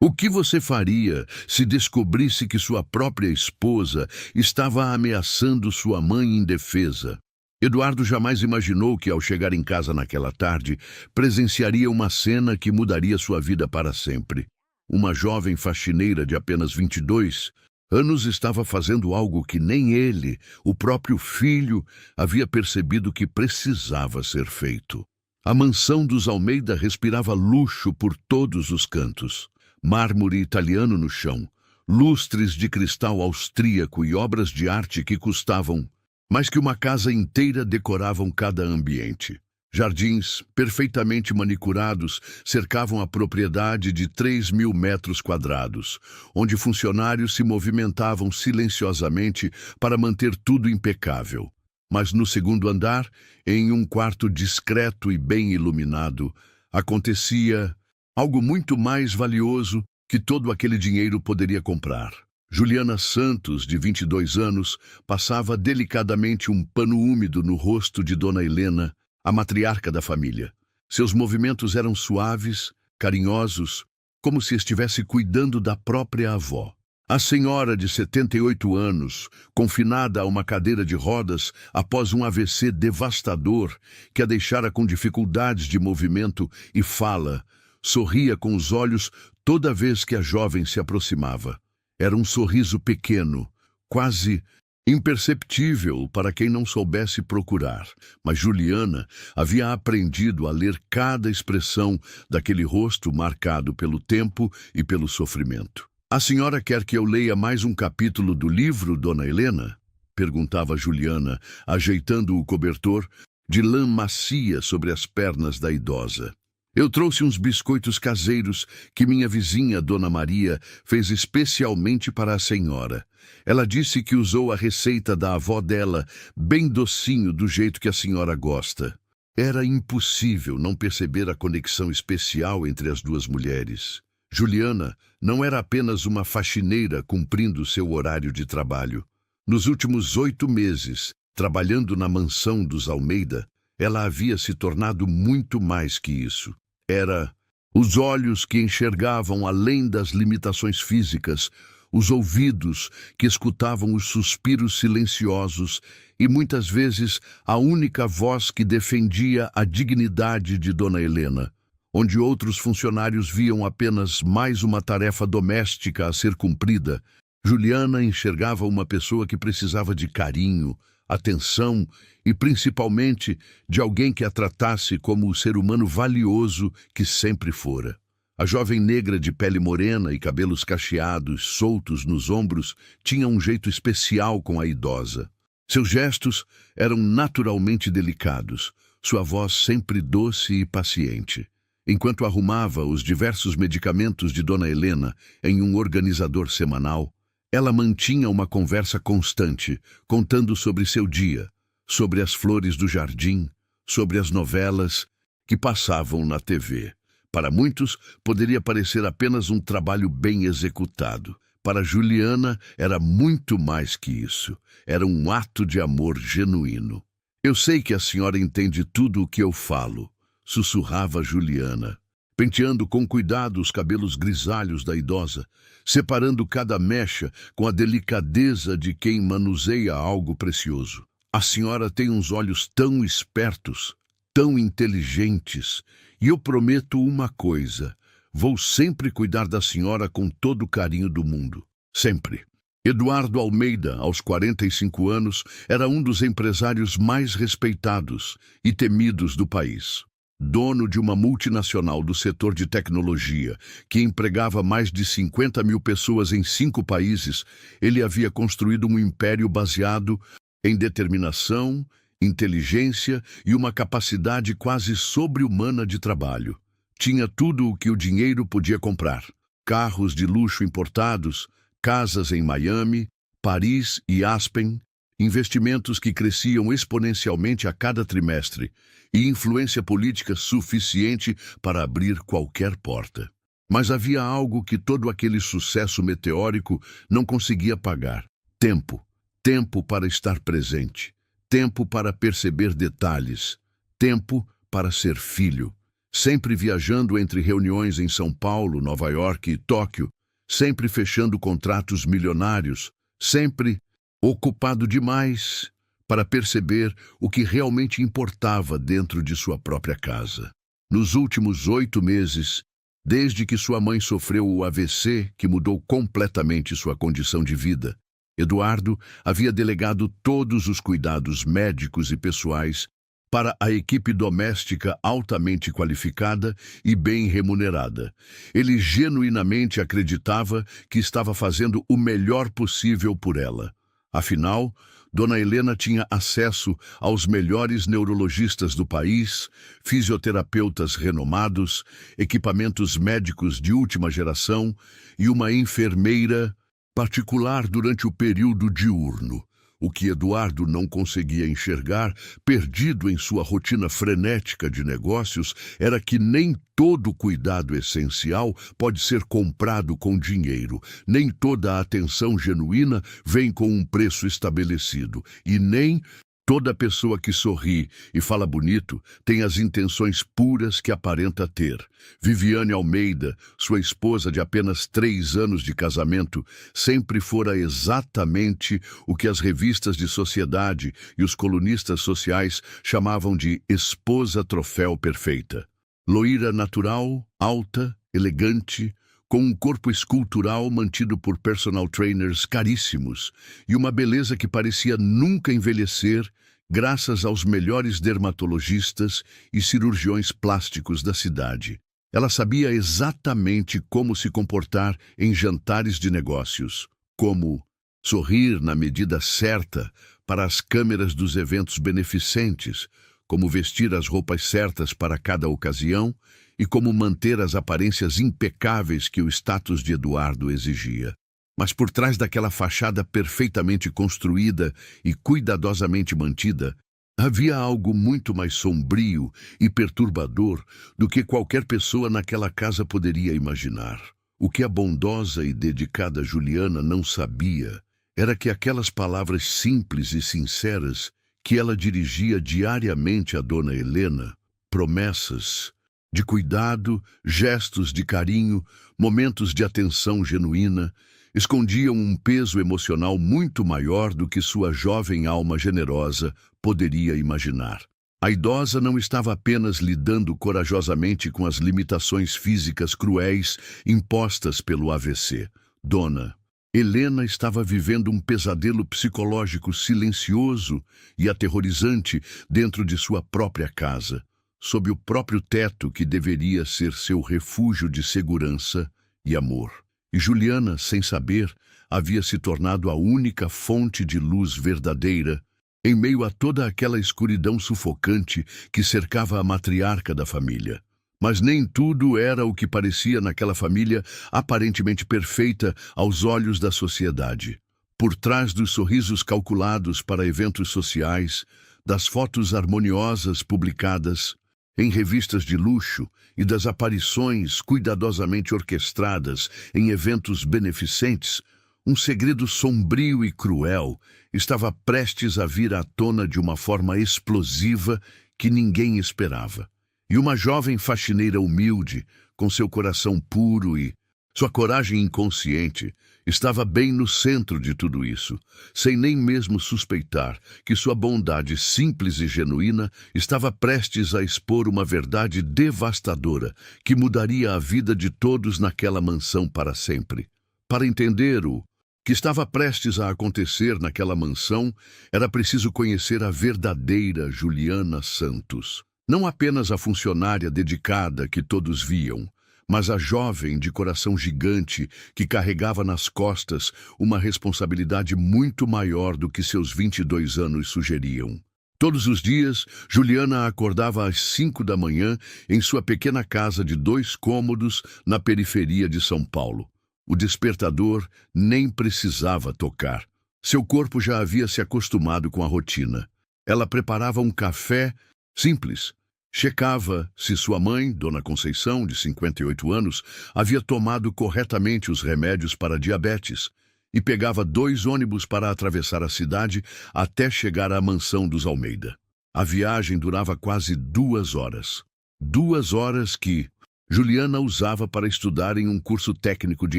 O que você faria se descobrisse que sua própria esposa estava ameaçando sua mãe indefesa? Eduardo jamais imaginou que, ao chegar em casa naquela tarde, presenciaria uma cena que mudaria sua vida para sempre. Uma jovem faxineira de apenas 22 anos estava fazendo algo que nem ele, o próprio filho, havia percebido que precisava ser feito. A mansão dos Almeida respirava luxo por todos os cantos. Mármore italiano no chão, lustres de cristal austríaco e obras de arte que custavam mais que uma casa inteira decoravam cada ambiente. Jardins, perfeitamente manicurados, cercavam a propriedade de 3.000 metros quadrados, onde funcionários se movimentavam silenciosamente para manter tudo impecável. Mas no segundo andar, em um quarto discreto e bem iluminado, acontecia algo muito mais valioso que todo aquele dinheiro poderia comprar. Juliana Santos, de 22 anos, passava delicadamente um pano úmido no rosto de Dona Helena, a matriarca da família. Seus movimentos eram suaves, carinhosos, como se estivesse cuidando da própria avó. A senhora de 78 anos, confinada a uma cadeira de rodas após um AVC devastador que a deixara com dificuldades de movimento e fala, sorria com os olhos toda vez que a jovem se aproximava. Era um sorriso pequeno, quase imperceptível para quem não soubesse procurar, mas Juliana havia aprendido a ler cada expressão daquele rosto marcado pelo tempo e pelo sofrimento. "A senhora quer que eu leia mais um capítulo do livro, Dona Helena?" perguntava Juliana, ajeitando o cobertor de lã macia sobre as pernas da idosa. "Eu trouxe uns biscoitos caseiros que minha vizinha, Dona Maria, fez especialmente para a senhora. Ela disse que usou a receita da avó dela, bem docinho, do jeito que a senhora gosta." Era impossível não perceber a conexão especial entre as duas mulheres. Juliana não era apenas uma faxineira cumprindo seu horário de trabalho. Nos últimos 8 meses, trabalhando na mansão dos Almeida, ela havia se tornado muito mais que isso. Era os olhos que enxergavam além das limitações físicas, os ouvidos que escutavam os suspiros silenciosos e, muitas vezes, a única voz que defendia a dignidade de Dona Helena. Onde outros funcionários viam apenas mais uma tarefa doméstica a ser cumprida, Juliana enxergava uma pessoa que precisava de carinho, atenção e, principalmente, de alguém que a tratasse como o ser humano valioso que sempre fora. A jovem negra de pele morena e cabelos cacheados, soltos nos ombros, tinha um jeito especial com a idosa. Seus gestos eram naturalmente delicados, sua voz sempre doce e paciente. Enquanto arrumava os diversos medicamentos de Dona Helena em um organizador semanal, ela mantinha uma conversa constante, contando sobre seu dia, sobre as flores do jardim, sobre as novelas que passavam na TV. Para muitos, poderia parecer apenas um trabalho bem executado. Para Juliana, era muito mais que isso. Era um ato de amor genuíno. "Eu sei que a senhora entende tudo o que eu falo", sussurrava Juliana, penteando com cuidado os cabelos grisalhos da idosa, separando cada mecha com a delicadeza de quem manuseia algo precioso. "A senhora tem uns olhos tão espertos, tão inteligentes, e eu prometo uma coisa: vou sempre cuidar da senhora com todo o carinho do mundo. Sempre." Eduardo Almeida, aos 45 anos, era um dos empresários mais respeitados e temidos do país. Dono de uma multinacional do setor de tecnologia, que empregava mais de 50.000 pessoas em 5 países, ele havia construído um império baseado em determinação, inteligência e uma capacidade quase sobre-humana de trabalho. Tinha tudo o que o dinheiro podia comprar: carros de luxo importados, casas em Miami, Paris e Aspen, investimentos que cresciam exponencialmente a cada trimestre e influência política suficiente para abrir qualquer porta. Mas havia algo que todo aquele sucesso meteórico não conseguia pagar: tempo. Tempo para estar presente, tempo para perceber detalhes, tempo para ser filho. sempre viajando entre reuniões em São Paulo, Nova York e Tóquio, sempre fechando contratos milionários, sempre ocupado demais para perceber o que realmente importava dentro de sua própria casa. Nos últimos 8 meses, desde que sua mãe sofreu o AVC, que mudou completamente sua condição de vida, Eduardo havia delegado todos os cuidados médicos e pessoais para a equipe doméstica altamente qualificada e bem remunerada. Ele genuinamente acreditava que estava fazendo o melhor possível por ela. Afinal, Dona Helena tinha acesso aos melhores neurologistas do país, fisioterapeutas renomados, equipamentos médicos de última geração e uma enfermeira particular durante o período diurno. O que Eduardo não conseguia enxergar, perdido em sua rotina frenética de negócios, era que nem todo cuidado essencial pode ser comprado com dinheiro, nem toda a atenção genuína vem com um preço estabelecido, e nem toda pessoa que sorri e fala bonito tem as intenções puras que aparenta ter. Viviane Almeida, sua esposa de apenas 3 anos de casamento, sempre fora exatamente o que as revistas de sociedade e os colunistas sociais chamavam de esposa troféu perfeita. Loira natural, alta, elegante, com um corpo escultural mantido por personal trainers caríssimos e uma beleza que parecia nunca envelhecer, graças aos melhores dermatologistas e cirurgiões plásticos da cidade. Ela sabia exatamente como se comportar em jantares de negócios, como sorrir na medida certa para as câmeras dos eventos beneficentes, como vestir as roupas certas para cada ocasião e como manter as aparências impecáveis que o status de Eduardo exigia. Mas por trás daquela fachada perfeitamente construída e cuidadosamente mantida, havia algo muito mais sombrio e perturbador do que qualquer pessoa naquela casa poderia imaginar. O que a bondosa e dedicada Juliana não sabia era que aquelas palavras simples e sinceras que ela dirigia diariamente à Dona Helena, promessas de cuidado, gestos de carinho, momentos de atenção genuína, escondiam um peso emocional muito maior do que sua jovem alma generosa poderia imaginar. A idosa não estava apenas lidando corajosamente com as limitações físicas cruéis impostas pelo AVC. Dona Helena estava vivendo um pesadelo psicológico silencioso e aterrorizante dentro de sua própria casa, sob o próprio teto que deveria ser seu refúgio de segurança e amor. E Juliana, sem saber, havia se tornado a única fonte de luz verdadeira em meio a toda aquela escuridão sufocante que cercava a matriarca da família. Mas nem tudo era o que parecia naquela família aparentemente perfeita aos olhos da sociedade. Por trás dos sorrisos calculados para eventos sociais, das fotos harmoniosas publicadas em revistas de luxo e das aparições cuidadosamente orquestradas em eventos beneficentes, um segredo sombrio e cruel estava prestes a vir à tona de uma forma explosiva que ninguém esperava. E uma jovem faxineira humilde, com seu coração puro e sua coragem inconsciente, estava bem no centro de tudo isso, sem nem mesmo suspeitar que sua bondade simples e genuína estava prestes a expor uma verdade devastadora que mudaria a vida de todos naquela mansão para sempre. Para entender o que estava prestes a acontecer naquela mansão, era preciso conhecer a verdadeira Juliana Santos. Não apenas a funcionária dedicada que todos viam, mas a jovem de coração gigante que carregava nas costas uma responsabilidade muito maior do que seus 22 anos sugeriam. Todos os dias, Juliana acordava às 5 da manhã em sua pequena casa de 2 cômodos na periferia de São Paulo. O despertador nem precisava tocar. Seu corpo já havia se acostumado com a rotina. Ela preparava um café simples. Checava se sua mãe, Dona Conceição, de 58 anos, havia tomado corretamente os remédios para diabetes e pegava 2 ônibus para atravessar a cidade até chegar à mansão dos Almeida. A viagem durava quase 2 horas. 2 horas que Juliana usava para estudar em um curso técnico de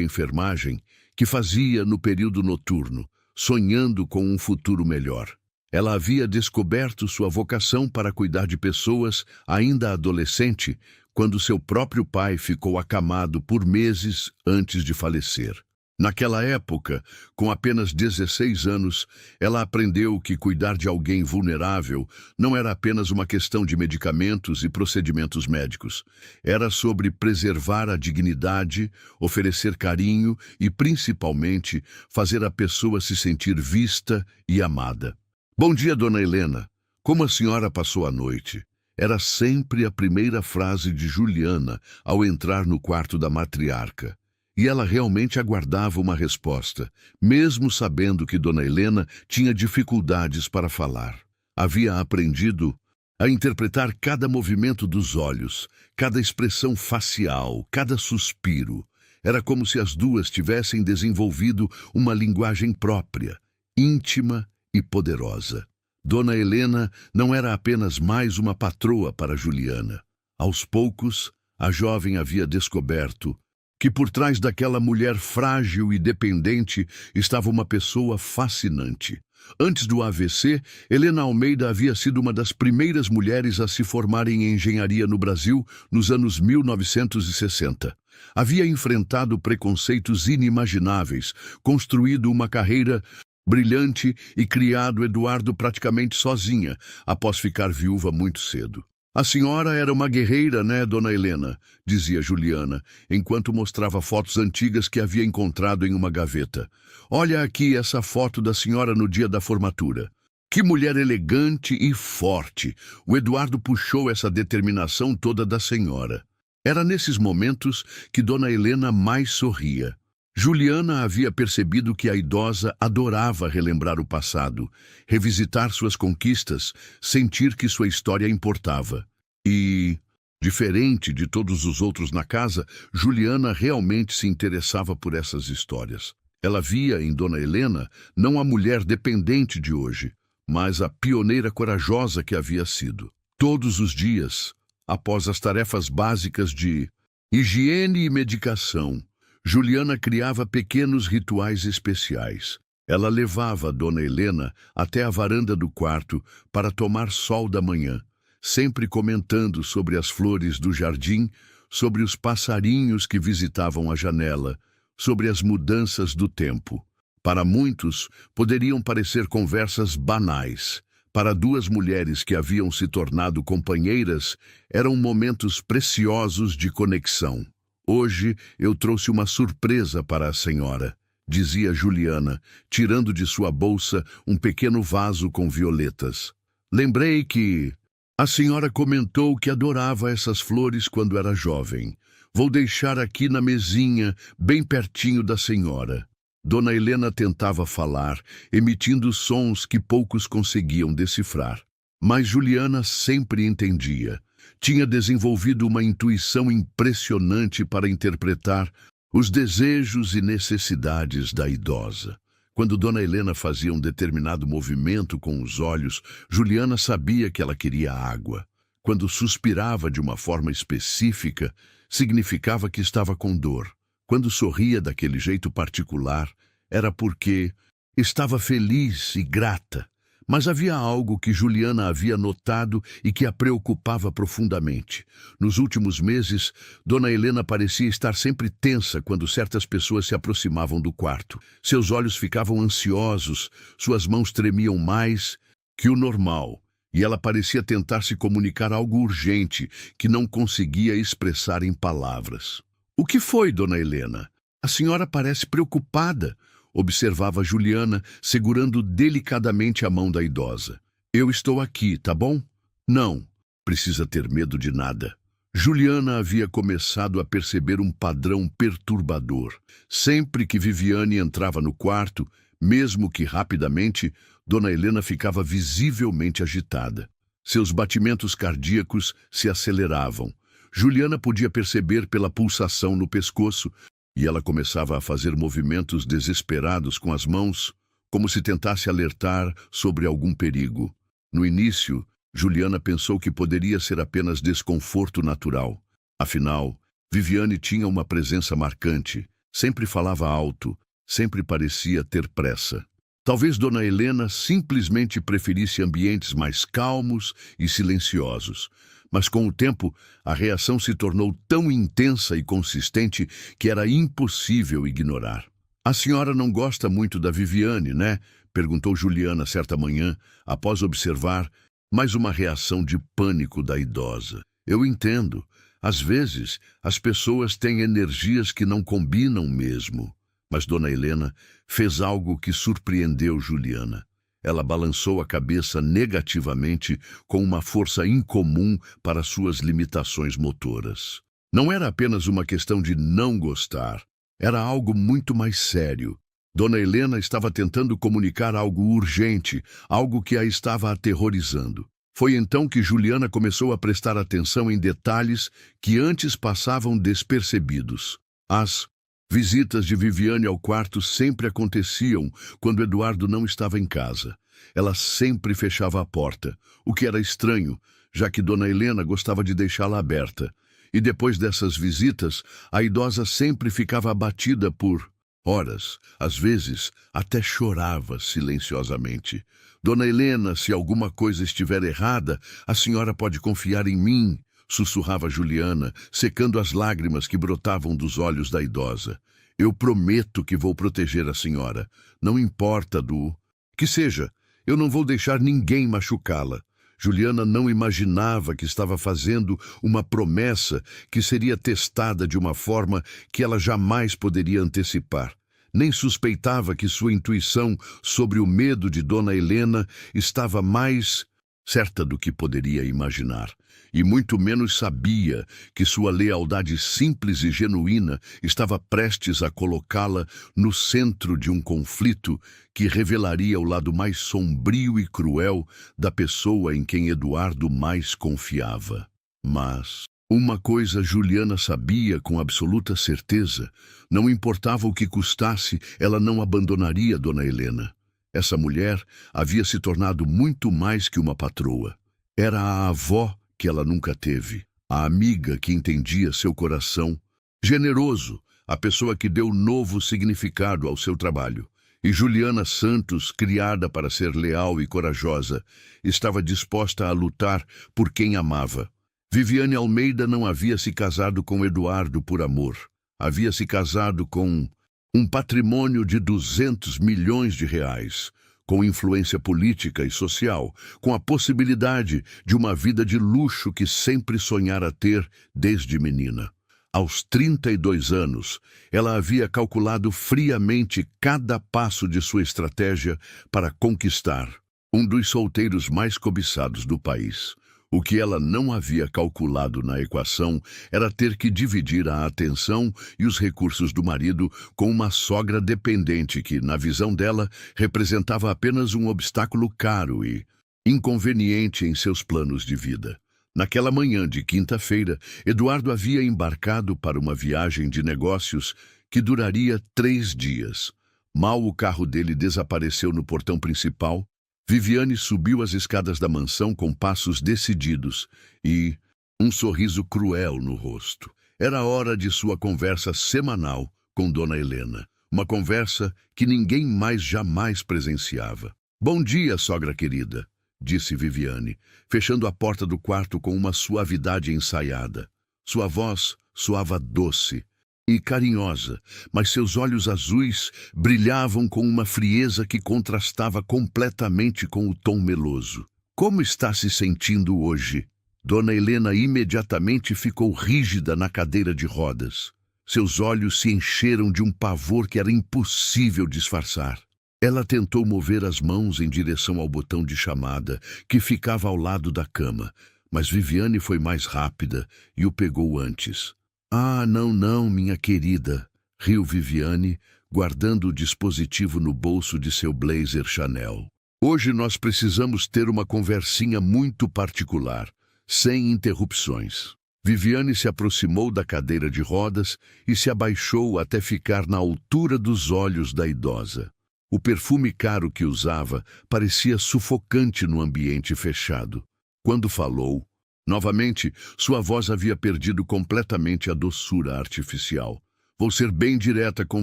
enfermagem que fazia no período noturno, sonhando com um futuro melhor. Ela havia descoberto sua vocação para cuidar de pessoas ainda adolescente, quando seu próprio pai ficou acamado por meses antes de falecer. Naquela época, com apenas 16 anos, ela aprendeu que cuidar de alguém vulnerável não era apenas uma questão de medicamentos e procedimentos médicos. Era sobre preservar a dignidade, oferecer carinho e, principalmente, fazer a pessoa se sentir vista e amada. "Bom dia, dona Helena. Como a senhora passou a noite?" Era sempre a primeira frase de Juliana ao entrar no quarto da matriarca. E ela realmente aguardava uma resposta, mesmo sabendo que dona Helena tinha dificuldades para falar. Havia aprendido a interpretar cada movimento dos olhos, cada expressão facial, cada suspiro. Era como se as duas tivessem desenvolvido uma linguagem própria, íntima e poderosa. Dona Helena não era apenas mais uma patroa para Juliana. Aos poucos, a jovem havia descoberto que por trás daquela mulher frágil e dependente estava uma pessoa fascinante. Antes do AVC, Helena Almeida havia sido uma das primeiras mulheres a se formar em engenharia no Brasil nos anos 1960. Havia enfrentado preconceitos inimagináveis, construído uma carreira brilhante e criado Eduardo praticamente sozinha, após ficar viúva muito cedo. "A senhora era uma guerreira, né, dona Helena?", dizia Juliana, enquanto mostrava fotos antigas que havia encontrado em uma gaveta. "Olha aqui essa foto da senhora no dia da formatura. Que mulher elegante e forte!" O Eduardo puxou essa determinação toda da senhora. Era nesses momentos que dona Helena mais sorria. Juliana havia percebido que a idosa adorava relembrar o passado, revisitar suas conquistas, sentir que sua história importava. E, diferente de todos os outros na casa, Juliana realmente se interessava por essas histórias. Ela via em dona Helena não a mulher dependente de hoje, mas a pioneira corajosa que havia sido. Todos os dias, após as tarefas básicas de higiene e medicação, Juliana criava pequenos rituais especiais. Ela levava dona Helena até a varanda do quarto para tomar sol da manhã, sempre comentando sobre as flores do jardim, sobre os passarinhos que visitavam a janela, sobre as mudanças do tempo. Para muitos, poderiam parecer conversas banais. Para duas mulheres que haviam se tornado companheiras, eram momentos preciosos de conexão. "Hoje eu trouxe uma surpresa para a senhora", dizia Juliana, tirando de sua bolsa um pequeno vaso com violetas. "Lembrei que a senhora comentou que adorava essas flores quando era jovem. Vou deixar aqui na mesinha, bem pertinho da senhora." Dona Helena tentava falar, emitindo sons que poucos conseguiam decifrar. Mas Juliana sempre entendia. Tinha desenvolvido uma intuição impressionante para interpretar os desejos e necessidades da idosa. Quando dona Helena fazia um determinado movimento com os olhos, Juliana sabia que ela queria água. Quando suspirava de uma forma específica, significava que estava com dor. Quando sorria daquele jeito particular, era porque estava feliz e grata. Mas havia algo que Juliana havia notado e que a preocupava profundamente. Nos últimos meses, dona Helena parecia estar sempre tensa quando certas pessoas se aproximavam do quarto. Seus olhos ficavam ansiosos, suas mãos tremiam mais que o normal, e ela parecia tentar se comunicar algo urgente que não conseguia expressar em palavras. "O que foi, dona Helena? A senhora parece preocupada", observava Juliana, segurando delicadamente a mão da idosa. "Eu estou aqui, tá bom?" "Não precisa ter medo de nada." Juliana havia começado a perceber um padrão perturbador. Sempre que Viviane entrava no quarto, mesmo que rapidamente, dona Helena ficava visivelmente agitada. Seus batimentos cardíacos se aceleravam. Juliana podia perceber pela pulsação no pescoço, e ela começava a fazer movimentos desesperados com as mãos, como se tentasse alertar sobre algum perigo. No início, Juliana pensou que poderia ser apenas desconforto natural. Afinal, Viviane tinha uma presença marcante, sempre falava alto, sempre parecia ter pressa. Talvez Dona Helena simplesmente preferisse ambientes mais calmos e silenciosos. Mas com o tempo, a reação se tornou tão intensa e consistente que era impossível ignorar. "A senhora não gosta muito da Viviane, né?" perguntou Juliana certa manhã, após observar mais uma reação de pânico da idosa. "Eu entendo. Às vezes, as pessoas têm energias que não combinam mesmo." Mas Dona Helena fez algo que surpreendeu Juliana. Ela balançou a cabeça negativamente com uma força incomum para suas limitações motoras. Não era apenas uma questão de não gostar. Era algo muito mais sério. Dona Helena estava tentando comunicar algo urgente, algo que a estava aterrorizando. Foi então que Juliana começou a prestar atenção em detalhes que antes passavam despercebidos. As visitas de Viviane ao quarto sempre aconteciam quando Eduardo não estava em casa. Ela sempre fechava a porta, o que era estranho, já que Dona Helena gostava de deixá-la aberta. E depois dessas visitas, a idosa sempre ficava abatida por horas. Às vezes, até chorava silenciosamente. "Dona Helena, se alguma coisa estiver errada, a senhora pode confiar em mim", sussurrava Juliana, secando as lágrimas que brotavam dos olhos da idosa. "Eu prometo que vou proteger a senhora. Não importa do que seja, eu não vou deixar ninguém machucá-la." Juliana não imaginava que estava fazendo uma promessa que seria testada de uma forma que ela jamais poderia antecipar. Nem suspeitava que sua intuição sobre o medo de Dona Helena estava mais certa do que poderia imaginar. E muito menos sabia que sua lealdade simples e genuína estava prestes a colocá-la no centro de um conflito que revelaria o lado mais sombrio e cruel da pessoa em quem Eduardo mais confiava. Mas uma coisa Juliana sabia com absoluta certeza: não importava o que custasse, ela não abandonaria Dona Helena. Essa mulher havia se tornado muito mais que uma patroa. Era a avó que ela nunca teve, a amiga que entendia seu coração, generoso, a pessoa que deu novo significado ao seu trabalho. E Juliana Santos, criada para ser leal e corajosa, estava disposta a lutar por quem amava. Viviane Almeida não havia se casado com Eduardo por amor. Havia se casado com um patrimônio de 200 milhões de reais, com influência política e social, com a possibilidade de uma vida de luxo que sempre sonhara ter desde menina. Aos 32 anos, ela havia calculado friamente cada passo de sua estratégia para conquistar um dos solteiros mais cobiçados do país. O que ela não havia calculado na equação era ter que dividir a atenção e os recursos do marido com uma sogra dependente que, na visão dela, representava apenas um obstáculo caro e inconveniente em seus planos de vida. Naquela manhã de quinta-feira, Eduardo havia embarcado para uma viagem de negócios que duraria 3 dias. Mal o carro dele desapareceu no portão principal, Viviane subiu as escadas da mansão com passos decididos e um sorriso cruel no rosto. Era hora de sua conversa semanal com Dona Helena. Uma conversa que ninguém mais jamais presenciava. "Bom dia, sogra querida", disse Viviane, fechando a porta do quarto com uma suavidade ensaiada. Sua voz soava doce e carinhosa, mas seus olhos azuis brilhavam com uma frieza que contrastava completamente com o tom meloso. "Como está se sentindo hoje?" Dona Helena imediatamente ficou rígida na cadeira de rodas. Seus olhos se encheram de um pavor que era impossível disfarçar. Ela tentou mover as mãos em direção ao botão de chamada, que ficava ao lado da cama, mas Viviane foi mais rápida e o pegou antes. "Ah, não, minha querida", riu Viviane, guardando o dispositivo no bolso de seu blazer Chanel. "Hoje nós precisamos ter uma conversinha muito particular, sem interrupções." Viviane se aproximou da cadeira de rodas e se abaixou até ficar na altura dos olhos da idosa. O perfume caro que usava parecia sufocante no ambiente fechado. Quando falou, novamente, sua voz havia perdido completamente a doçura artificial. Vou ser bem direta com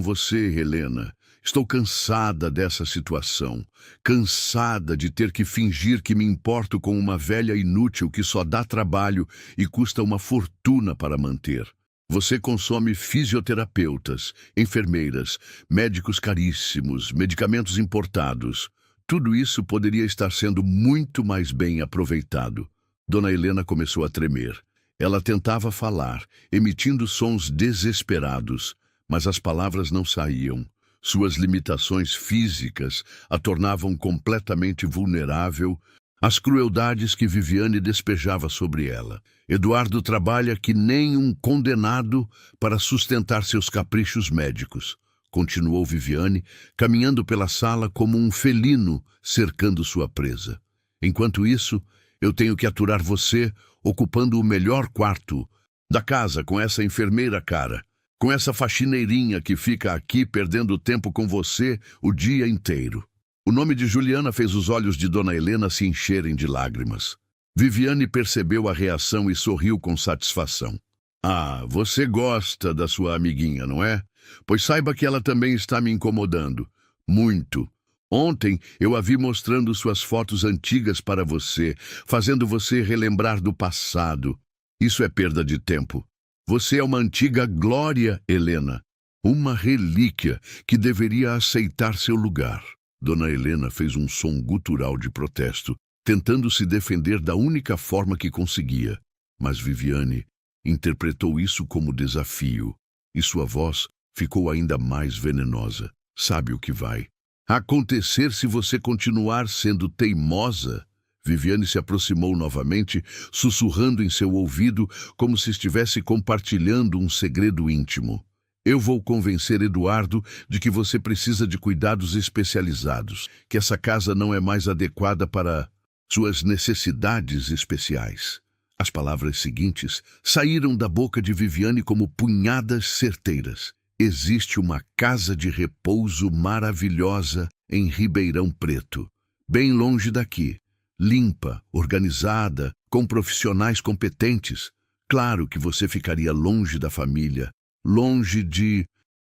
você, Helena. Estou cansada dessa situação. Cansada de ter que fingir que me importo com uma velha inútil que só dá trabalho e custa uma fortuna para manter. Você consome fisioterapeutas, enfermeiras, médicos caríssimos, medicamentos importados. Tudo isso poderia estar sendo muito mais bem aproveitado. Dona Helena começou a tremer. Ela tentava falar, emitindo sons desesperados, mas as palavras não saíam. Suas limitações físicas a tornavam completamente vulnerável às crueldades que Viviane despejava sobre ela. Eduardo trabalha que nem um condenado para sustentar seus caprichos médicos, continuou Viviane, caminhando pela sala como um felino cercando sua presa. Enquanto isso, eu tenho que aturar você ocupando o melhor quarto da casa com essa enfermeira cara, com essa faxineirinha que fica aqui perdendo tempo com você o dia inteiro. O nome de Juliana fez os olhos de Dona Helena se encherem de lágrimas. Viviane percebeu a reação e sorriu com satisfação. Ah, você gosta da sua amiguinha, não é? Pois saiba que ela também está me incomodando. Muito. Ontem eu a vi mostrando suas fotos antigas para você, fazendo você relembrar do passado. Isso é perda de tempo. Você é uma antiga glória, Helena. Uma relíquia que deveria aceitar seu lugar. Dona Helena fez um som gutural de protesto, tentando se defender da única forma que conseguia. Mas Viviane interpretou isso como desafio, e sua voz ficou ainda mais venenosa. Sabe o que vai acontecer se você continuar sendo teimosa? Viviane se aproximou novamente, sussurrando em seu ouvido como se estivesse compartilhando um segredo íntimo. Eu vou convencer Eduardo de que você precisa de cuidados especializados, que essa casa não é mais adequada para suas necessidades especiais. As palavras seguintes saíram da boca de Viviane como punhadas certeiras. Existe uma casa de repouso maravilhosa em Ribeirão Preto, bem longe daqui. Limpa, organizada, com profissionais competentes. Claro que você ficaria longe da família, longe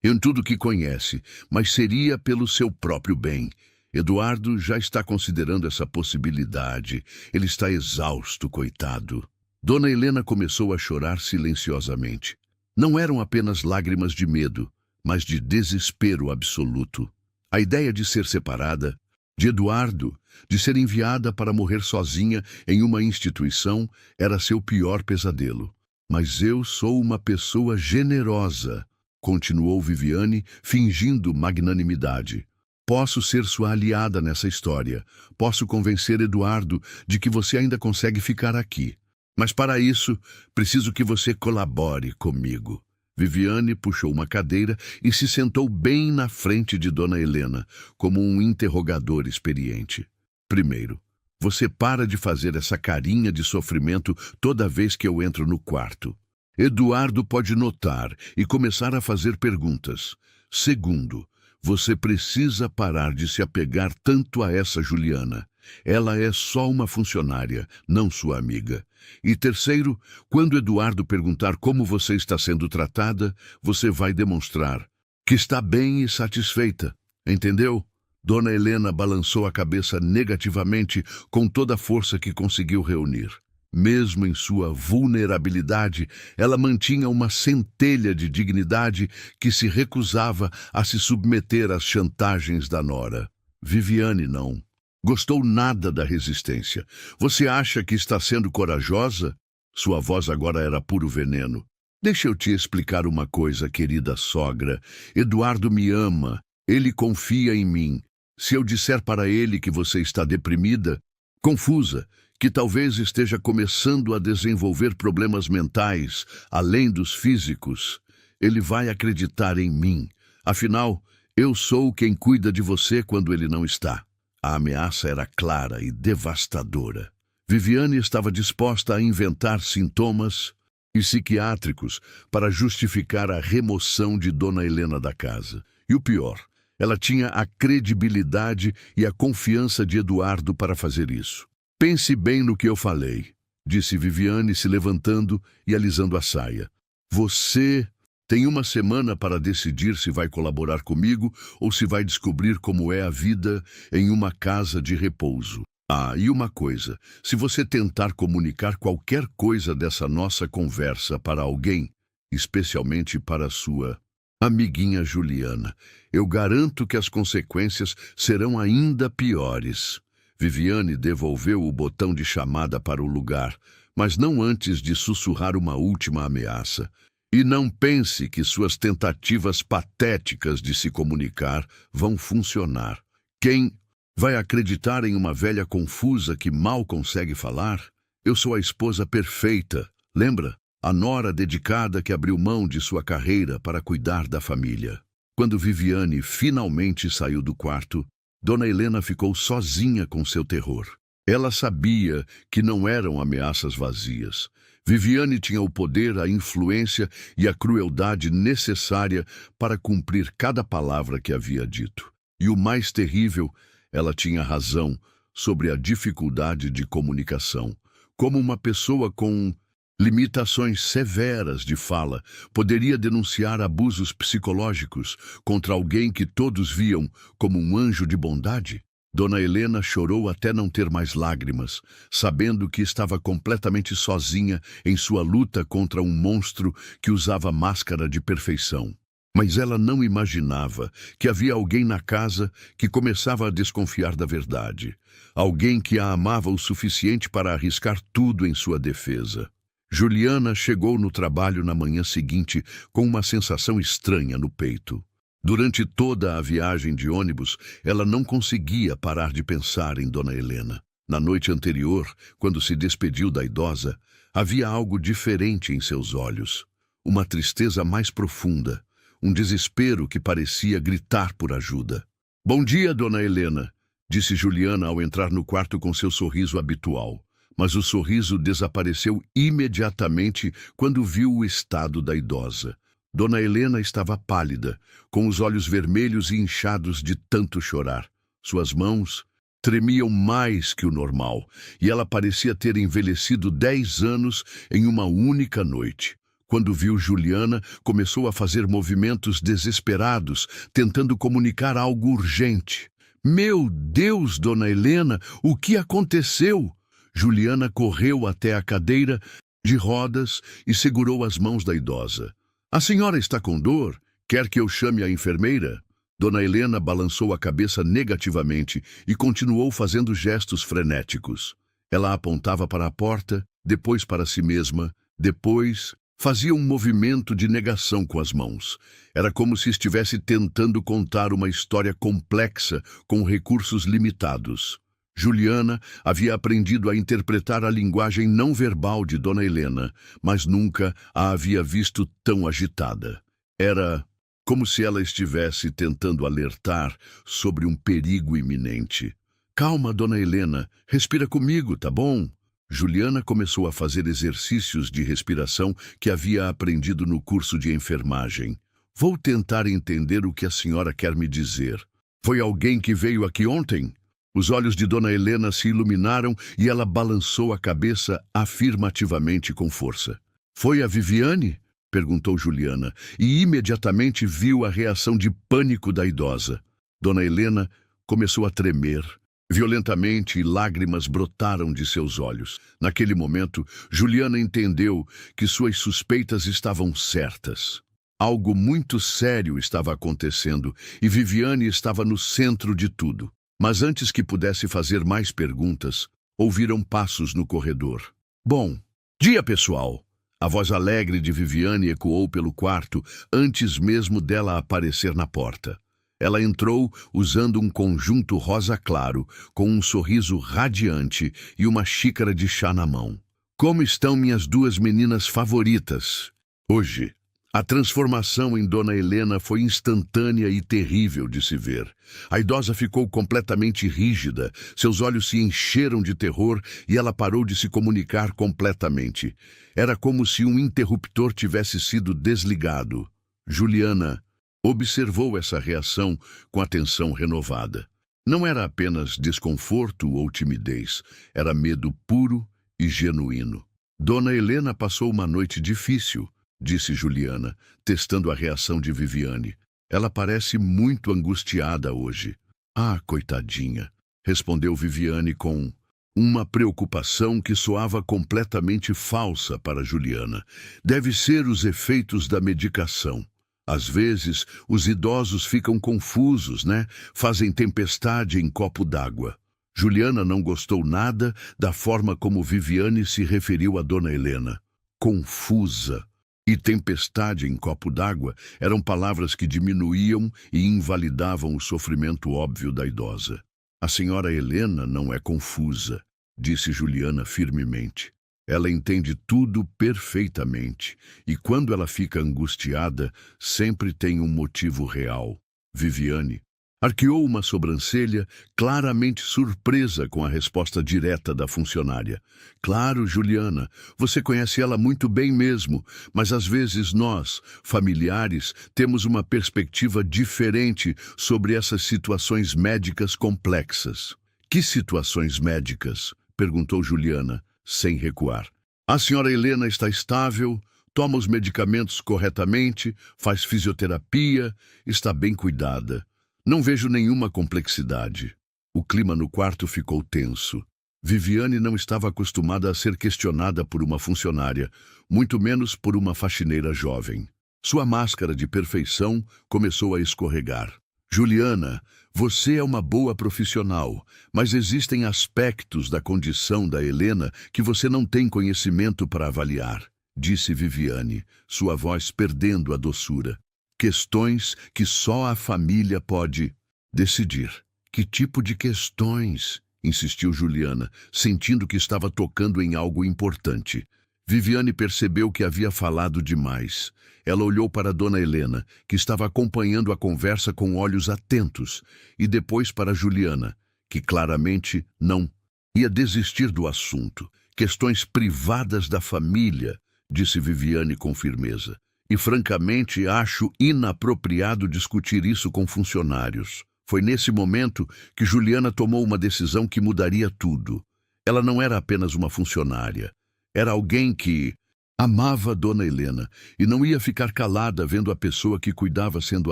em tudo que conhece, mas seria pelo seu próprio bem. Eduardo já está considerando essa possibilidade. Ele está exausto, coitado. Dona Helena começou a chorar silenciosamente. Não eram apenas lágrimas de medo, mas de desespero absoluto. A ideia de ser separada, de Eduardo, de ser enviada para morrer sozinha em uma instituição, era seu pior pesadelo. Mas eu sou uma pessoa generosa, continuou Viviane, fingindo magnanimidade. Posso ser sua aliada nessa história. Posso convencer Eduardo de que você ainda consegue ficar aqui. Mas para isso, preciso que você colabore comigo. Viviane puxou uma cadeira e se sentou bem na frente de Dona Helena, como um interrogador experiente. Primeiro, você para de fazer essa carinha de sofrimento toda vez que eu entro no quarto. Eduardo pode notar e começar a fazer perguntas. Segundo, você precisa parar de se apegar tanto a essa Juliana. Ela é só uma funcionária, não sua amiga. E terceiro, quando Eduardo perguntar como você está sendo tratada, você vai demonstrar que está bem e satisfeita. Entendeu? Dona Helena balançou a cabeça negativamente com toda a força que conseguiu reunir. Mesmo em sua vulnerabilidade, ela mantinha uma centelha de dignidade que se recusava a se submeter às chantagens da nora. Viviane não gostou nada da resistência. Você acha que está sendo corajosa? Sua voz agora era puro veneno. Deixa eu te explicar uma coisa, querida sogra. Eduardo me ama. Ele confia em mim. Se eu disser para ele que você está deprimida, confusa, que talvez esteja começando a desenvolver problemas mentais, além dos físicos, ele vai acreditar em mim. Afinal, eu sou quem cuida de você quando ele não está. A ameaça era clara e devastadora. Viviane estava disposta a inventar sintomas psiquiátricos para justificar a remoção de Dona Helena da casa. E o pior, ela tinha a credibilidade e a confiança de Eduardo para fazer isso. Pense bem no que eu falei, disse Viviane, se levantando e alisando a saia. Você tem uma semana para decidir se vai colaborar comigo ou se vai descobrir como é a vida em uma casa de repouso. Ah, e uma coisa, se você tentar comunicar qualquer coisa dessa nossa conversa para alguém, especialmente para sua amiguinha Juliana, eu garanto que as consequências serão ainda piores. Viviane devolveu o botão de chamada para o lugar, mas não antes de sussurrar uma última ameaça. E não pense que suas tentativas patéticas de se comunicar vão funcionar. Quem vai acreditar em uma velha confusa que mal consegue falar? Eu sou a esposa perfeita, lembra? A nora dedicada que abriu mão de sua carreira para cuidar da família. Quando Viviane finalmente saiu do quarto, Dona Helena ficou sozinha com seu terror. Ela sabia que não eram ameaças vazias. Viviane tinha o poder, a influência e a crueldade necessária para cumprir cada palavra que havia dito. E o mais terrível, ela tinha razão sobre a dificuldade de comunicação. Como uma pessoa com limitações severas de fala poderia denunciar abusos psicológicos contra alguém que todos viam como um anjo de bondade? Dona Helena chorou até não ter mais lágrimas, sabendo que estava completamente sozinha em sua luta contra um monstro que usava máscara de perfeição. Mas ela não imaginava que havia alguém na casa que começava a desconfiar da verdade. Alguém que a amava o suficiente para arriscar tudo em sua defesa. Juliana chegou no trabalho na manhã seguinte com uma sensação estranha no peito. Durante toda a viagem de ônibus, ela não conseguia parar de pensar em Dona Helena. Na noite anterior, quando se despediu da idosa, havia algo diferente em seus olhos. Uma tristeza mais profunda, um desespero que parecia gritar por ajuda. "Bom dia, Dona Helena", disse Juliana ao entrar no quarto com seu sorriso habitual. Mas o sorriso desapareceu imediatamente quando viu o estado da idosa. Dona Helena estava pálida, com os olhos vermelhos e inchados de tanto chorar. Suas mãos tremiam mais que o normal, e ela parecia ter envelhecido 10 anos em uma única noite. Quando viu Juliana, começou a fazer movimentos desesperados, tentando comunicar algo urgente. "Meu Deus, Dona Helena, o que aconteceu?" Juliana correu até a cadeira de rodas e segurou as mãos da idosa. "A senhora está com dor? Quer que eu chame a enfermeira?" Dona Helena balançou a cabeça negativamente e continuou fazendo gestos frenéticos. Ela apontava para a porta, depois para si mesma, depois fazia um movimento de negação com as mãos. Era como se estivesse tentando contar uma história complexa com recursos limitados. Juliana havia aprendido a interpretar a linguagem não verbal de Dona Helena, mas nunca a havia visto tão agitada. Era como se ela estivesse tentando alertar sobre um perigo iminente. "Calma, Dona Helena, respira comigo, tá bom?" Juliana começou a fazer exercícios de respiração que havia aprendido no curso de enfermagem. "Vou tentar entender o que a senhora quer me dizer. Foi alguém que veio aqui ontem?" Os olhos de Dona Helena se iluminaram e ela balançou a cabeça afirmativamente com força. "Foi a Viviane?" perguntou Juliana, e imediatamente viu a reação de pânico da idosa. Dona Helena começou a tremer violentamente e lágrimas brotaram de seus olhos. Naquele momento, Juliana entendeu que suas suspeitas estavam certas. Algo muito sério estava acontecendo e Viviane estava no centro de tudo. Mas antes que pudesse fazer mais perguntas, ouviram passos no corredor. "Bom dia, pessoal!" A voz alegre de Viviane ecoou pelo quarto antes mesmo dela aparecer na porta. Ela entrou usando um conjunto rosa claro, com um sorriso radiante e uma xícara de chá na mão. "Como estão minhas duas meninas favoritas?" Hoje, a transformação em Dona Helena foi instantânea e terrível de se ver. A idosa ficou completamente rígida, seus olhos se encheram de terror e ela parou de se comunicar completamente. Era como se um interruptor tivesse sido desligado. Juliana observou essa reação com atenção renovada. Não era apenas desconforto ou timidez, era medo puro e genuíno. Dona Helena passou uma noite difícil, disse Juliana, testando a reação de Viviane. Ela parece muito angustiada hoje. Ah, coitadinha, respondeu Viviane com uma preocupação que soava completamente falsa para Juliana. Deve ser os efeitos da medicação. Às vezes, os idosos ficam confusos, né? Fazem tempestade em copo d'água. Juliana não gostou nada da forma como Viviane se referiu a Dona Helena. Confusa e tempestade em copo d'água eram palavras que diminuíam e invalidavam o sofrimento óbvio da idosa. A senhora Helena não é confusa, disse Juliana firmemente. Ela entende tudo perfeitamente, e quando ela fica angustiada, sempre tem um motivo real. Viviane arqueou uma sobrancelha, claramente surpresa com a resposta direta da funcionária. Claro, Juliana, você conhece ela muito bem mesmo, mas às vezes nós, familiares, temos uma perspectiva diferente sobre essas situações médicas complexas. Que situações médicas? Perguntou Juliana, sem recuar. A senhora Helena está estável, toma os medicamentos corretamente, faz fisioterapia, está bem cuidada. Não vejo nenhuma complexidade. O clima no quarto ficou tenso. Viviane não estava acostumada a ser questionada por uma funcionária, muito menos por uma faxineira jovem. Sua máscara de perfeição começou a escorregar. Juliana, você é uma boa profissional, mas existem aspectos da condição da Helena que você não tem conhecimento para avaliar, disse Viviane, sua voz perdendo a doçura. Questões que só a família pode decidir. Que tipo de questões? Insistiu Juliana, sentindo que estava tocando em algo importante. Viviane percebeu que havia falado demais. Ela olhou para Dona Helena, que estava acompanhando a conversa com olhos atentos, e depois para Juliana, que claramente não ia desistir do assunto. Questões privadas da família, disse Viviane com firmeza. E francamente acho inapropriado discutir isso com funcionários. Foi nesse momento que Juliana tomou uma decisão que mudaria tudo. Ela não era apenas uma funcionária. Era alguém que amava Dona Helena e não ia ficar calada vendo a pessoa que cuidava sendo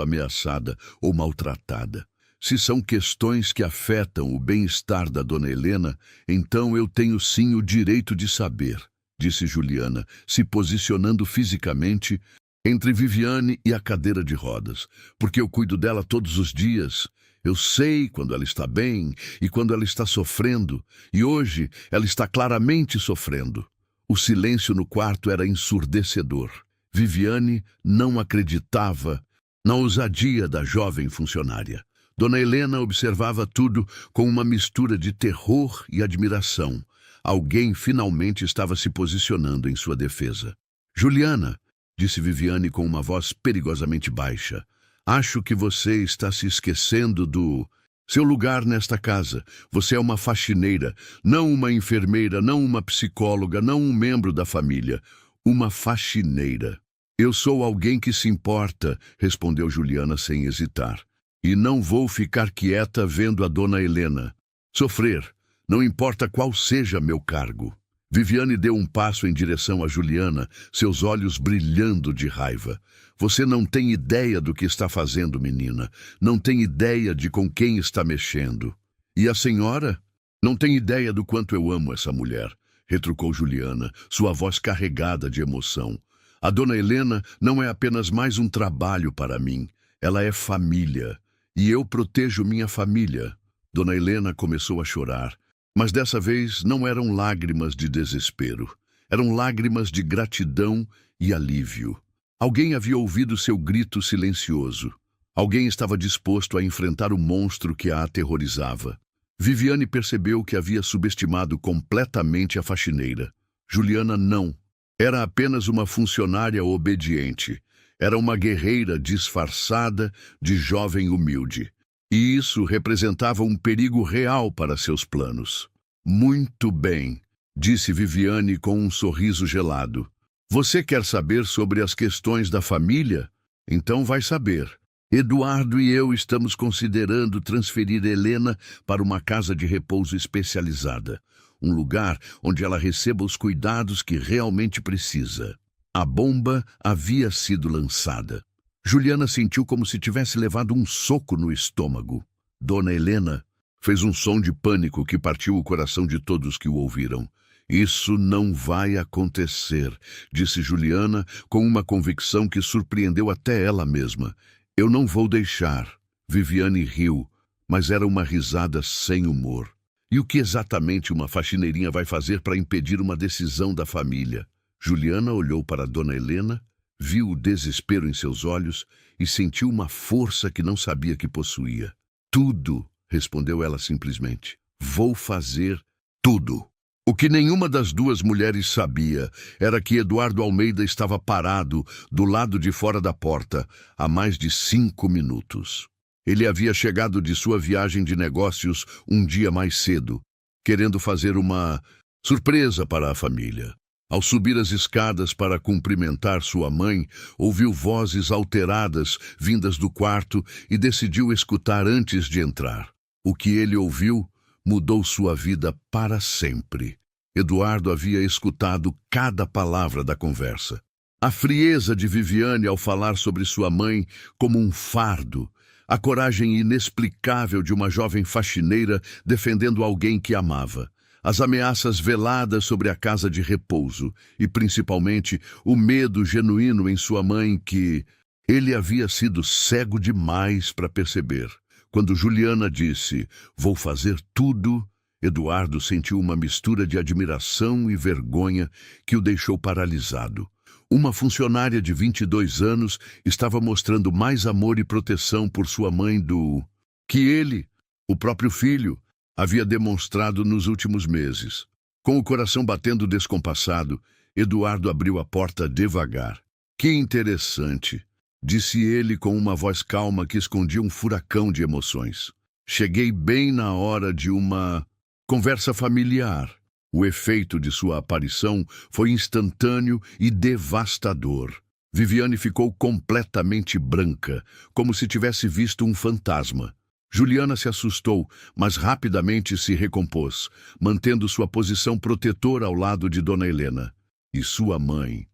ameaçada ou maltratada. Se são questões que afetam o bem-estar da Dona Helena, então eu tenho sim o direito de saber, disse Juliana, se posicionando fisicamente entre Viviane e a cadeira de rodas, porque eu cuido dela todos os dias. Eu sei quando ela está bem e quando ela está sofrendo, e hoje ela está claramente sofrendo. O silêncio no quarto era ensurdecedor. Viviane não acreditava na ousadia da jovem funcionária. Dona Helena observava tudo com uma mistura de terror e admiração. Alguém finalmente estava se posicionando em sua defesa. Juliana, disse Viviane com uma voz perigosamente baixa, acho que você está se esquecendo do seu lugar nesta casa. Você é uma faxineira, não uma enfermeira, não uma psicóloga, não um membro da família. Uma faxineira. Eu sou alguém que se importa, respondeu Juliana sem hesitar. E não vou ficar quieta vendo a Dona Helena sofrer, não importa qual seja meu cargo. Viviane deu um passo em direção a Juliana, seus olhos brilhando de raiva. Você não tem ideia do que está fazendo, menina. Não tem ideia de com quem está mexendo. E a senhora? Não tem ideia do quanto eu amo essa mulher, retrucou Juliana, sua voz carregada de emoção. A Dona Helena não é apenas mais um trabalho para mim. Ela é família. E eu protejo minha família. Dona Helena começou a chorar. Mas dessa vez não eram lágrimas de desespero. Eram lágrimas de gratidão e alívio. Alguém havia ouvido seu grito silencioso. Alguém estava disposto a enfrentar o monstro que a aterrorizava. Viviane percebeu que havia subestimado completamente a faxineira. Juliana não. Era apenas uma funcionária obediente. Era uma guerreira disfarçada de jovem humilde. E isso representava um perigo real para seus planos. Muito bem, disse Viviane com um sorriso gelado. Você quer saber sobre as questões da família? Então vai saber. Eduardo e eu estamos considerando transferir Helena para uma casa de repouso especializada, um lugar onde ela receba os cuidados que realmente precisa. A bomba havia sido lançada. Juliana sentiu como se tivesse levado um soco no estômago. Dona Helena fez um som de pânico que partiu o coração de todos que o ouviram. Isso não vai acontecer, disse Juliana com uma convicção que surpreendeu até ela mesma. Eu não vou deixar. Viviane riu, mas era uma risada sem humor. E o que exatamente uma faxineirinha vai fazer para impedir uma decisão da família? Juliana olhou para Dona Helena, viu o desespero em seus olhos e sentiu uma força que não sabia que possuía. Tudo, respondeu ela simplesmente. Vou fazer tudo. O que nenhuma das duas mulheres sabia era que Eduardo Almeida estava parado do lado de fora da porta há mais de 5 minutos. Ele havia chegado de sua viagem de negócios um dia mais cedo, querendo fazer uma surpresa para a família. Ao subir as escadas para cumprimentar sua mãe, ouviu vozes alteradas vindas do quarto e decidiu escutar antes de entrar. O que ele ouviu mudou sua vida para sempre. Eduardo havia escutado cada palavra da conversa. A frieza de Viviane ao falar sobre sua mãe como um fardo, a coragem inexplicável de uma jovem faxineira defendendo alguém que amava, as ameaças veladas sobre a casa de repouso e, principalmente, o medo genuíno em sua mãe que ele havia sido cego demais para perceber. Quando Juliana disse, vou fazer tudo, Eduardo sentiu uma mistura de admiração e vergonha que o deixou paralisado. Uma funcionária de 22 anos estava mostrando mais amor e proteção por sua mãe do que ele, o próprio filho, havia demonstrado nos últimos meses. Com o coração batendo descompassado, Eduardo abriu a porta devagar. Que interessante, disse ele com uma voz calma que escondia um furacão de emoções. Cheguei bem na hora de uma conversa familiar. O efeito de sua aparição foi instantâneo e devastador. Viviane ficou completamente branca, como se tivesse visto um fantasma. Juliana se assustou, mas rapidamente se recompôs, mantendo sua posição protetora ao lado de Dona Helena. E sua mãe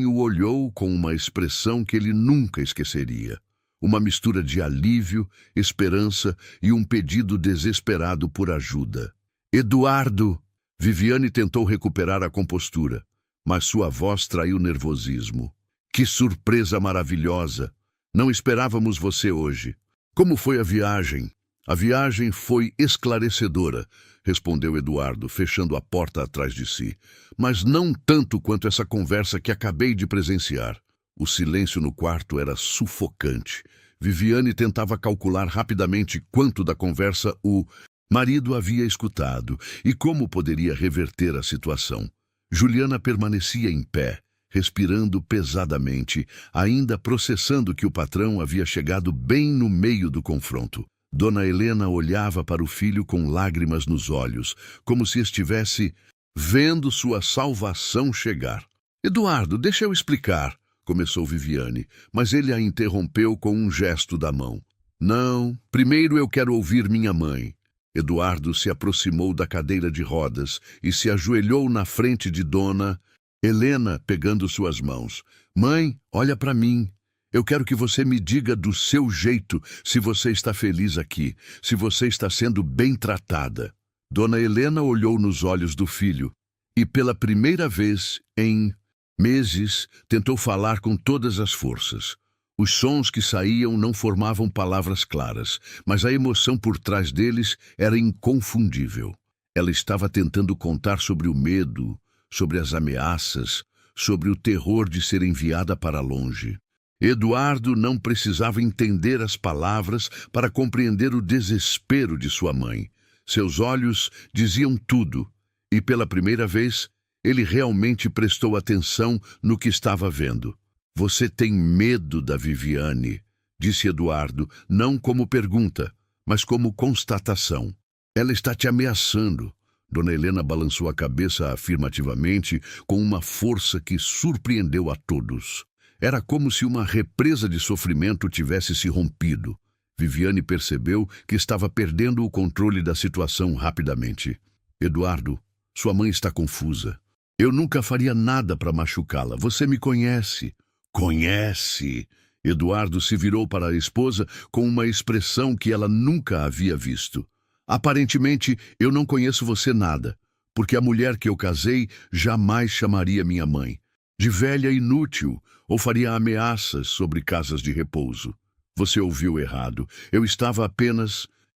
o olhou com uma expressão que ele nunca esqueceria. Uma mistura de alívio, esperança e um pedido desesperado por ajuda. Eduardo! Viviane tentou recuperar a compostura, mas sua voz traiu nervosismo. Que surpresa maravilhosa! Não esperávamos você hoje. Como foi a viagem? A viagem foi esclarecedora, respondeu Eduardo, fechando a porta atrás de si. Mas não tanto quanto essa conversa que acabei de presenciar. O silêncio no quarto era sufocante. Viviane tentava calcular rapidamente quanto da conversa o marido havia escutado e como poderia reverter a situação. Juliana permanecia em pé, respirando pesadamente, ainda processando que o patrão havia chegado bem no meio do confronto. Dona Helena olhava para o filho com lágrimas nos olhos, como se estivesse vendo sua salvação chegar. Eduardo, deixa eu explicar, começou Viviane, mas ele a interrompeu com um gesto da mão. Não, primeiro eu quero ouvir minha mãe. Eduardo se aproximou da cadeira de rodas e se ajoelhou na frente de Dona Helena, pegando suas mãos. Mãe, olha para mim. Eu quero que você me diga do seu jeito se você está feliz aqui, se você está sendo bem tratada. Dona Helena olhou nos olhos do filho e, pela primeira vez em meses, tentou falar com todas as forças. Os sons que saíam não formavam palavras claras, mas a emoção por trás deles era inconfundível. Ela estava tentando contar sobre o medo, sobre as ameaças, sobre o terror de ser enviada para longe. Eduardo não precisava entender as palavras para compreender o desespero de sua mãe. Seus olhos diziam tudo, e pela primeira vez, ele realmente prestou atenção no que estava vendo. Você tem medo da Viviane, disse Eduardo, não como pergunta, mas como constatação. Ela está te ameaçando. Dona Helena balançou a cabeça afirmativamente com uma força que surpreendeu a todos. Era como se uma represa de sofrimento tivesse se rompido. Viviane percebeu que estava perdendo o controle da situação rapidamente. Eduardo, sua mãe está confusa. Eu nunca faria nada para machucá-la. Você me conhece. Conhece? Eduardo se virou para a esposa com uma expressão que ela nunca havia visto. Aparentemente, eu não conheço você nada, porque a mulher que eu casei jamais chamaria minha mãe de velha inútil ou faria ameaças sobre casas de repouso. Você ouviu errado.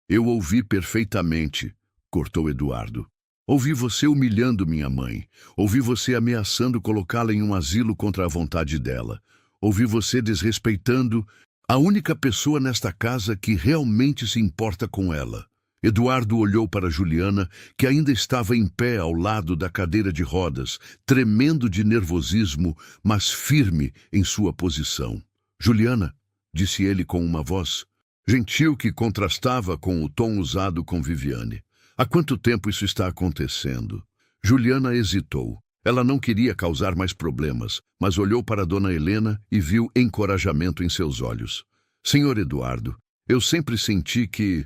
Eu ouvi perfeitamente, cortou Eduardo. Ouvi você humilhando minha mãe. Ouvi você ameaçando colocá-la em um asilo contra a vontade dela. Ouvi você desrespeitando a única pessoa nesta casa que realmente se importa com ela. Eduardo olhou para Juliana, que ainda estava em pé ao lado da cadeira de rodas, tremendo de nervosismo, mas firme em sua posição. Juliana, disse ele com uma voz gentil que contrastava com o tom usado com Viviane. Há quanto tempo isso está acontecendo? Juliana hesitou. Ela não queria causar mais problemas, mas olhou para Dona Helena e viu encorajamento em seus olhos. Senhor Eduardo, eu sempre senti que...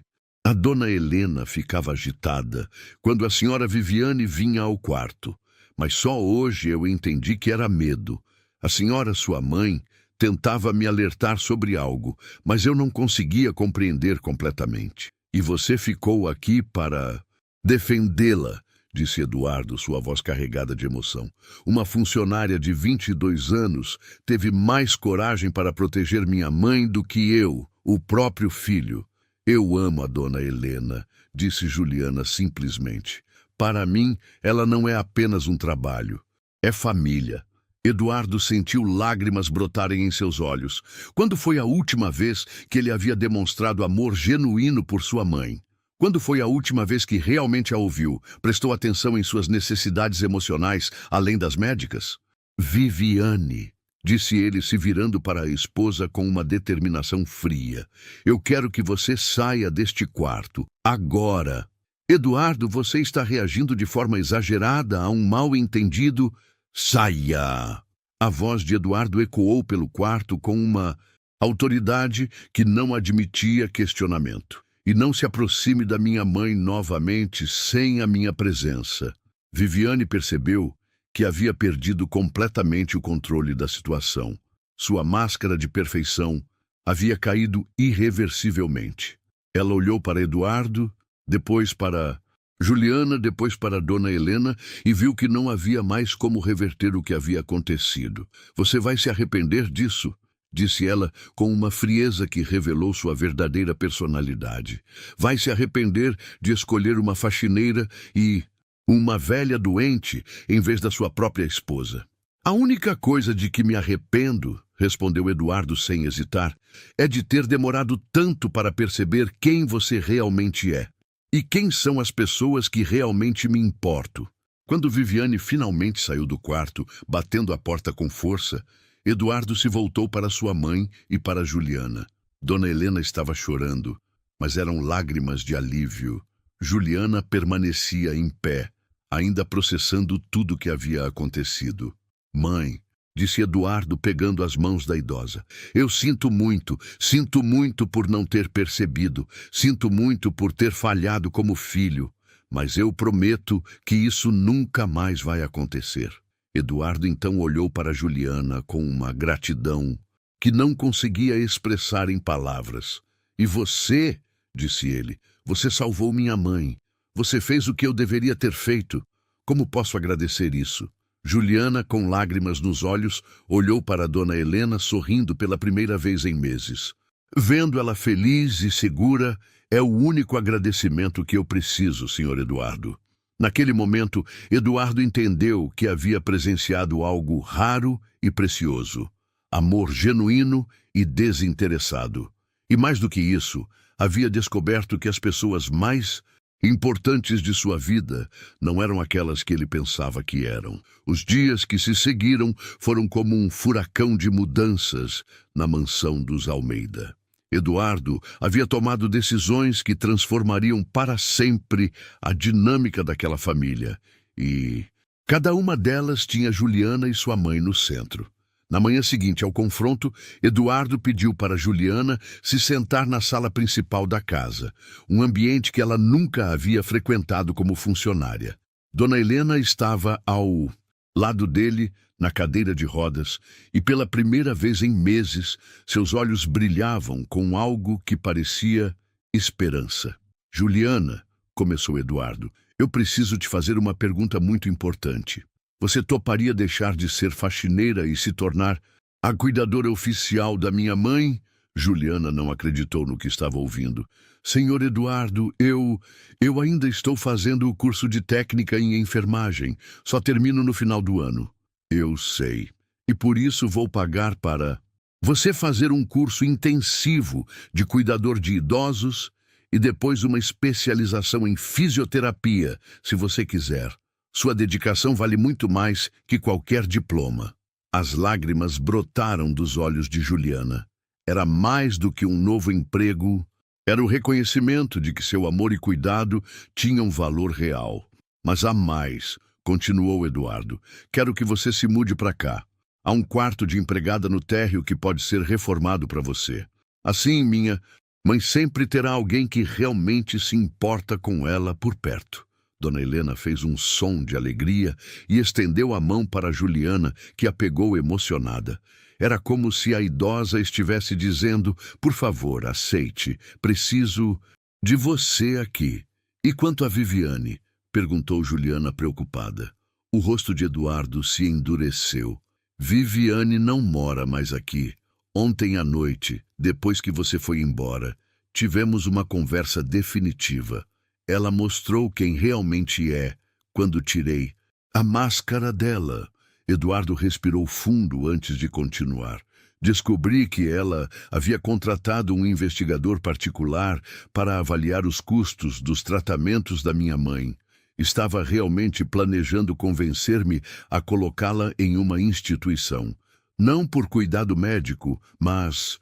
A Dona Helena ficava agitada quando a senhora Viviane vinha ao quarto, mas só hoje eu entendi que era medo. A senhora, sua mãe, tentava me alertar sobre algo, mas eu não conseguia compreender completamente. E você ficou aqui para defendê-la, disse Eduardo, sua voz carregada de emoção. Uma funcionária de 22 anos teve mais coragem para proteger minha mãe do que eu, o próprio filho. Eu amo a Dona Helena, disse Juliana simplesmente. Para mim, ela não é apenas um trabalho, é família. Eduardo sentiu lágrimas brotarem em seus olhos. Quando foi a última vez que ele havia demonstrado amor genuíno por sua mãe? Quando foi a última vez que realmente a ouviu, prestou atenção em suas necessidades emocionais, além das médicas? Viviane, disse ele se virando para a esposa com uma determinação fria. Eu quero que você saia deste quarto, agora. Eduardo, você está reagindo de forma exagerada a um mal-entendido. Saia! A voz de Eduardo ecoou pelo quarto com uma autoridade que não admitia questionamento. E não se aproxime da minha mãe novamente sem a minha presença. Viviane percebeu que havia perdido completamente o controle da situação. Sua máscara de perfeição havia caído irreversivelmente. Ela olhou para Eduardo, depois para Juliana, depois para Dona Helena e viu que não havia mais como reverter o que havia acontecido. Você vai se arrepender disso, disse ela com uma frieza que revelou sua verdadeira personalidade. Vai se arrepender de escolher uma faxineira e uma velha doente em vez da sua própria esposa. A única coisa de que me arrependo, respondeu Eduardo sem hesitar, é de ter demorado tanto para perceber quem você realmente é. E quem são as pessoas que realmente me importo? Quando Viviane finalmente saiu do quarto, batendo a porta com força, Eduardo se voltou para sua mãe e para Juliana. Dona Helena estava chorando, mas eram lágrimas de alívio. Juliana permanecia em pé, ainda processando tudo o que havia acontecido. Mãe, disse Eduardo pegando as mãos da idosa. Eu sinto muito por não ter percebido, sinto muito por ter falhado como filho, mas eu prometo que isso nunca mais vai acontecer. Eduardo então olhou para Juliana com uma gratidão que não conseguia expressar em palavras. E você, disse ele, você salvou minha mãe. Você fez o que eu deveria ter feito. Como posso agradecer isso? Juliana, com lágrimas nos olhos, olhou para Dona Helena sorrindo pela primeira vez em meses. Vendo ela feliz e segura, é o único agradecimento que eu preciso, Sr. Eduardo. Naquele momento, Eduardo entendeu que havia presenciado algo raro e precioso. Amor genuíno e desinteressado. E mais do que isso, havia descoberto que as pessoas mais importantes de sua vida não eram aquelas que ele pensava que eram. Os dias que se seguiram foram como um furacão de mudanças na mansão dos Almeida. Eduardo havia tomado decisões que transformariam para sempre a dinâmica daquela família. E cada uma delas tinha Juliana e sua mãe no centro. Na manhã seguinte ao confronto, Eduardo pediu para Juliana se sentar na sala principal da casa, um ambiente que ela nunca havia frequentado como funcionária. Dona Helena estava ao lado dele, na cadeira de rodas, e pela primeira vez em meses, seus olhos brilhavam com algo que parecia esperança. Juliana, começou Eduardo, eu preciso te fazer uma pergunta muito importante. Você toparia deixar de ser faxineira e se tornar a cuidadora oficial da minha mãe? Juliana não acreditou no que estava ouvindo. Senhor Eduardo, eu ainda estou fazendo o curso de técnica em enfermagem. Só termino no final do ano. Eu sei. E por isso vou pagar para você fazer um curso intensivo de cuidador de idosos e depois uma especialização em fisioterapia, se você quiser. Sua dedicação vale muito mais que qualquer diploma. As lágrimas brotaram dos olhos de Juliana. Era mais do que um novo emprego, era o reconhecimento de que seu amor e cuidado tinham valor real. Mas há mais, continuou Eduardo. Quero que você se mude para cá. Há um quarto de empregada no térreo que pode ser reformado para você. Assim, minha mãe sempre terá alguém que realmente se importa com ela por perto. Dona Helena fez um som de alegria e estendeu a mão para Juliana, que a pegou emocionada. Era como se a idosa estivesse dizendo, por favor, aceite, preciso de você aqui. E quanto a Viviane? Perguntou Juliana preocupada. O rosto de Eduardo se endureceu. Viviane não mora mais aqui. Ontem à noite, depois que você foi embora, tivemos uma conversa definitiva. Ela mostrou quem realmente é quando tirei a máscara dela. Eduardo respirou fundo antes de continuar. Descobri que ela havia contratado um investigador particular para avaliar os custos dos tratamentos da minha mãe. Estava realmente planejando convencer-me a colocá-la em uma instituição. Não por cuidado médico, mas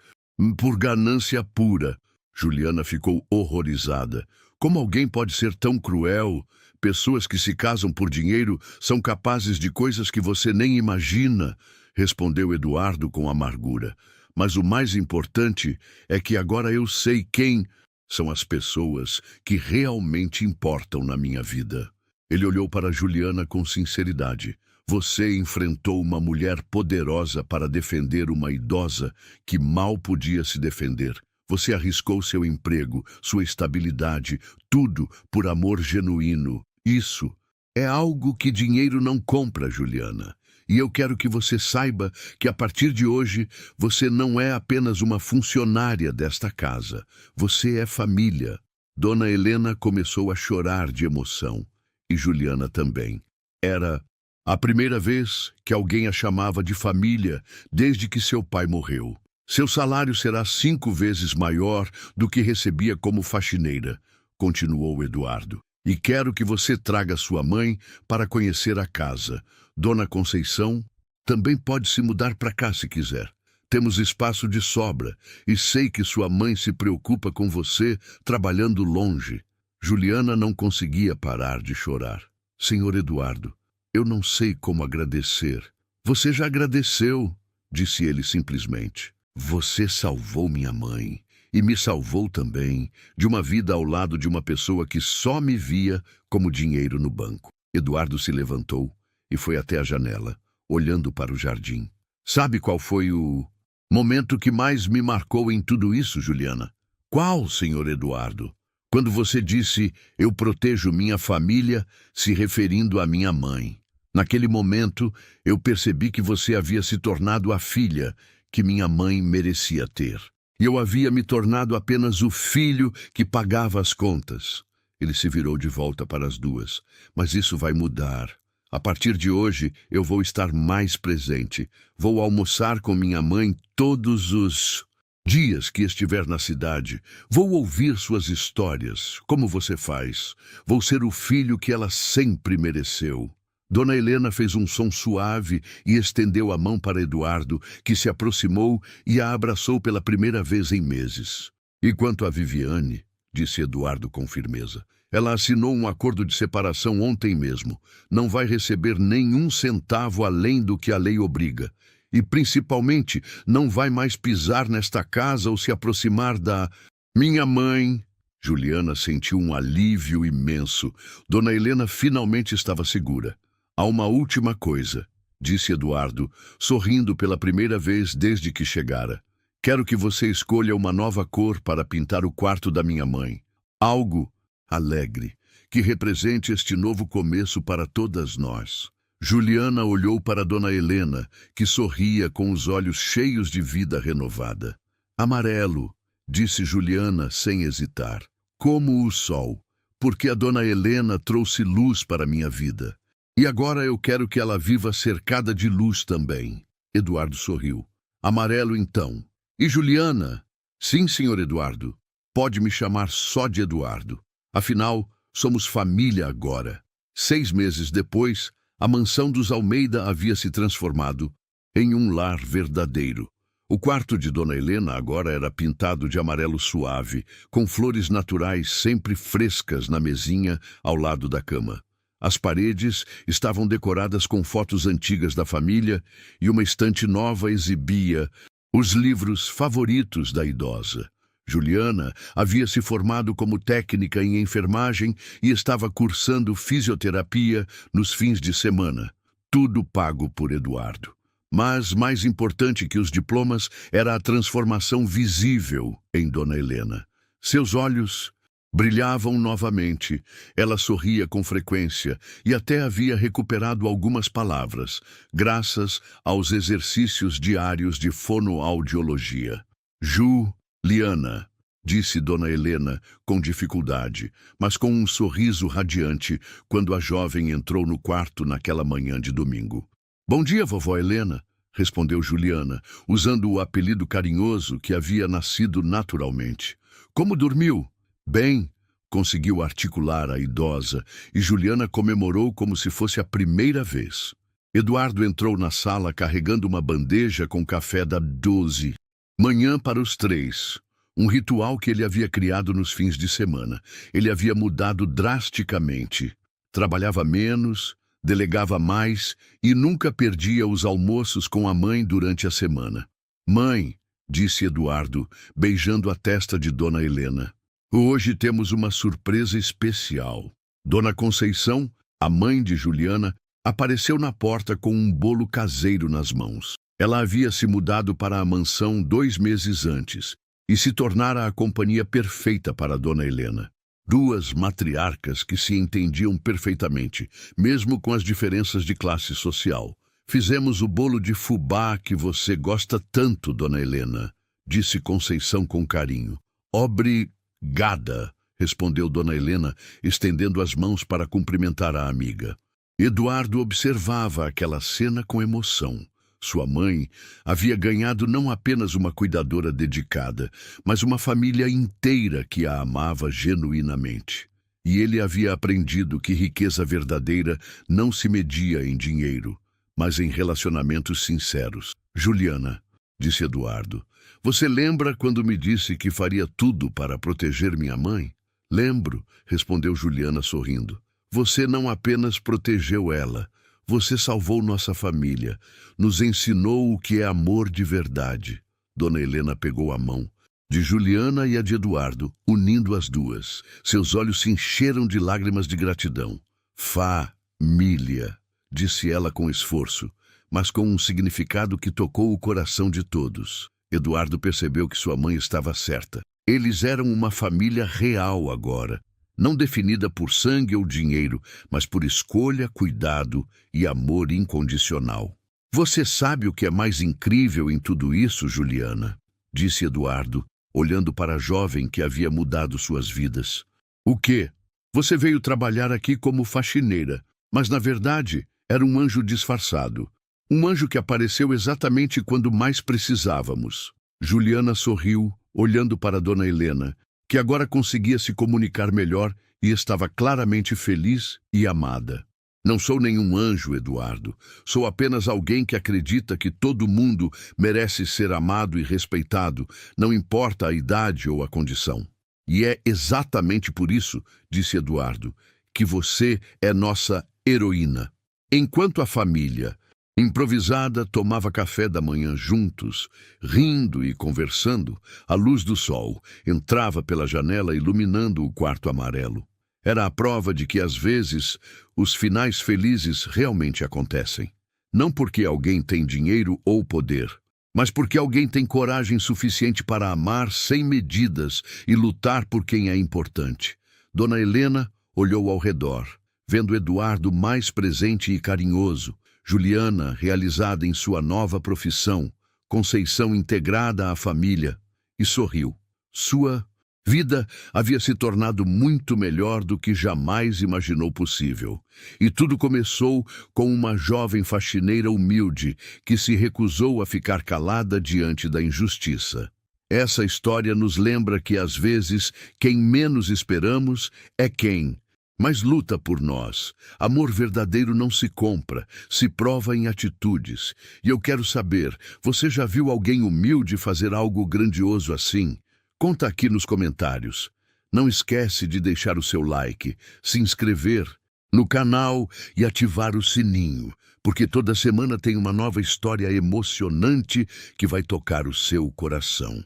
por ganância pura. Juliana ficou horrorizada. Como alguém pode ser tão cruel? Pessoas que se casam por dinheiro são capazes de coisas que você nem imagina, respondeu Eduardo com amargura. Mas o mais importante é que agora eu sei quem são as pessoas que realmente importam na minha vida. Ele olhou para Juliana com sinceridade. Você enfrentou uma mulher poderosa para defender uma idosa que mal podia se defender. Você arriscou seu emprego, sua estabilidade, tudo por amor genuíno. Isso é algo que dinheiro não compra, Juliana. E eu quero que você saiba que a partir de hoje você não é apenas uma funcionária desta casa. Você é família. Dona Helena começou a chorar de emoção. E Juliana também. Era a primeira vez que alguém a chamava de família desde que seu pai morreu. Seu salário será 5 vezes maior do que recebia como faxineira, continuou Eduardo. E quero que você traga sua mãe para conhecer a casa. Dona Conceição também pode se mudar para cá se quiser. Temos espaço de sobra e sei que sua mãe se preocupa com você trabalhando longe. Juliana não conseguia parar de chorar. Senhor Eduardo, eu não sei como agradecer. Você já agradeceu, disse ele simplesmente. Você salvou minha mãe e me salvou também de uma vida ao lado de uma pessoa que só me via como dinheiro no banco. Eduardo se levantou e foi até a janela, olhando para o jardim. Sabe qual foi o momento que mais me marcou em tudo isso, Juliana? Qual, senhor Eduardo? Quando você disse, eu protejo minha família, se referindo à minha mãe. Naquele momento, eu percebi que você havia se tornado a filha que minha mãe merecia ter. E eu havia me tornado apenas o filho que pagava as contas. Ele se virou de volta para as duas. Mas isso vai mudar. A partir de hoje, eu vou estar mais presente. Vou almoçar com minha mãe todos os dias que estiver na cidade. Vou ouvir suas histórias, como você faz. Vou ser o filho que ela sempre mereceu. Dona Helena fez um som suave e estendeu a mão para Eduardo, que se aproximou e a abraçou pela primeira vez em meses. E quanto a Viviane, disse Eduardo com firmeza, ela assinou um acordo de separação ontem mesmo. Não vai receber nenhum centavo além do que a lei obriga. E, principalmente, não vai mais pisar nesta casa ou se aproximar da... Minha mãe... Juliana sentiu um alívio imenso. Dona Helena finalmente estava segura. Há uma última coisa, disse Eduardo, sorrindo pela primeira vez desde que chegara. Quero que você escolha uma nova cor para pintar o quarto da minha mãe. Algo alegre, que represente este novo começo para todas nós. Juliana olhou para Dona Helena, que sorria com os olhos cheios de vida renovada. Amarelo, disse Juliana sem hesitar. Como o sol, porque a Dona Helena trouxe luz para minha vida. E agora eu quero que ela viva cercada de luz também. Eduardo sorriu. Amarelo, então. E Juliana? Sim, senhor Eduardo. Pode me chamar só de Eduardo. Afinal, somos família agora. 6 meses depois, a mansão dos Almeida havia se transformado em um lar verdadeiro. O quarto de Dona Helena agora era pintado de amarelo suave, com flores naturais sempre frescas na mesinha ao lado da cama. As paredes estavam decoradas com fotos antigas da família e uma estante nova exibia os livros favoritos da idosa. Juliana havia se formado como técnica em enfermagem e estava cursando fisioterapia nos fins de semana. Tudo pago por Eduardo. Mas, mais importante que os diplomas, era a transformação visível em Dona Helena. Seus olhos brilhavam novamente, ela sorria com frequência e até havia recuperado algumas palavras, graças aos exercícios diários de fonoaudiologia. Juliana, disse Dona Helena com dificuldade, mas com um sorriso radiante, quando a jovem entrou no quarto naquela manhã de domingo. Bom dia, vovó Helena, respondeu Juliana, usando o apelido carinhoso que havia nascido naturalmente. Como dormiu? Bem, conseguiu articular a idosa, e Juliana comemorou como se fosse a primeira vez. Eduardo entrou na sala carregando uma bandeja com café da 12. Manhã para os 3. Um ritual que ele havia criado nos fins de semana. Ele havia mudado drasticamente. Trabalhava menos, delegava mais e nunca perdia os almoços com a mãe durante a semana. Mãe, disse Eduardo, beijando a testa de Dona Helena. Hoje temos uma surpresa especial. Dona Conceição, a mãe de Juliana, apareceu na porta com um bolo caseiro nas mãos. Ela havia se mudado para a mansão 2 meses antes e se tornara a companhia perfeita para Dona Helena. 2 matriarcas que se entendiam perfeitamente, mesmo com as diferenças de classe social. Fizemos o bolo de fubá que você gosta tanto, Dona Helena, disse Conceição com carinho. Obrigada, respondeu Dona Helena, estendendo as mãos para cumprimentar a amiga. Eduardo observava aquela cena com emoção. Sua mãe havia ganhado não apenas uma cuidadora dedicada, mas uma família inteira que a amava genuinamente. E ele havia aprendido que riqueza verdadeira não se media em dinheiro, mas em relacionamentos sinceros. Juliana, disse Eduardo, você lembra quando me disse que faria tudo para proteger minha mãe? Lembro, respondeu Juliana sorrindo. Você não apenas protegeu ela, você salvou nossa família, nos ensinou o que é amor de verdade. Dona Helena pegou a mão de Juliana e a de Eduardo, unindo as duas. Seus olhos se encheram de lágrimas de gratidão. Família, disse ela com esforço, mas com um significado que tocou o coração de todos. Eduardo percebeu que sua mãe estava certa. Eles eram uma família real agora. Não definida por sangue ou dinheiro, mas por escolha, cuidado e amor incondicional. Você sabe o que é mais incrível em tudo isso, Juliana? Disse Eduardo, olhando para a jovem que havia mudado suas vidas. O quê? Você veio trabalhar aqui como faxineira, mas na verdade era um anjo disfarçado. Um anjo que apareceu exatamente quando mais precisávamos. Juliana sorriu, olhando para Dona Helena, que agora conseguia se comunicar melhor e estava claramente feliz e amada. Não sou nenhum anjo, Eduardo. Sou apenas alguém que acredita que todo mundo merece ser amado e respeitado, não importa a idade ou a condição. E é exatamente por isso, disse Eduardo, que você é nossa heroína. Enquanto a família Improvisada, tomava café da manhã juntos, rindo e conversando. A luz do sol entrava pela janela iluminando o quarto amarelo. Era a prova de que, às vezes, os finais felizes realmente acontecem. Não porque alguém tem dinheiro ou poder, mas porque alguém tem coragem suficiente para amar sem medidas e lutar por quem é importante. Dona Helena olhou ao redor, vendo Eduardo mais presente e carinhoso, Juliana realizada em sua nova profissão, Conceição integrada à família, e sorriu. Sua vida havia se tornado muito melhor do que jamais imaginou possível. E tudo começou com uma jovem faxineira humilde que se recusou a ficar calada diante da injustiça. Essa história nos lembra que, às vezes, quem menos esperamos é quem mais luta por nós. Amor verdadeiro não se compra, se prova em atitudes. E eu quero saber, você já viu alguém humilde fazer algo grandioso assim? Conta aqui nos comentários. Não esquece de deixar o seu like, se inscrever no canal e ativar o sininho, porque toda semana tem uma nova história emocionante que vai tocar o seu coração.